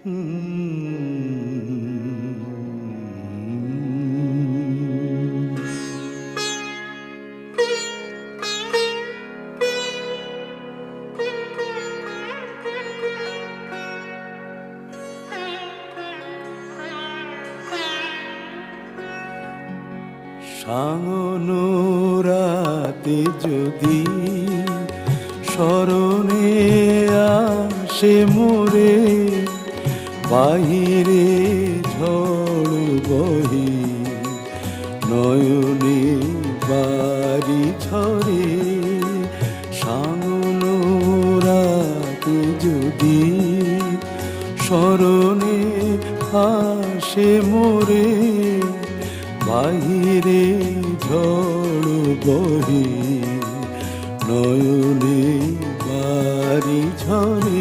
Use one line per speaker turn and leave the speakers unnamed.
সাঙ্গনো রাতে যদি স্মরণে আসে মোরে, বাহিরে ঝড় বহে নয়নে বাড়ি ঝরে। সাঙ্গনো রাতে যদি স্মরণে আসে মোরে, বাহিরে ঝড় বহে নয়নে বাড়ি ঝরে।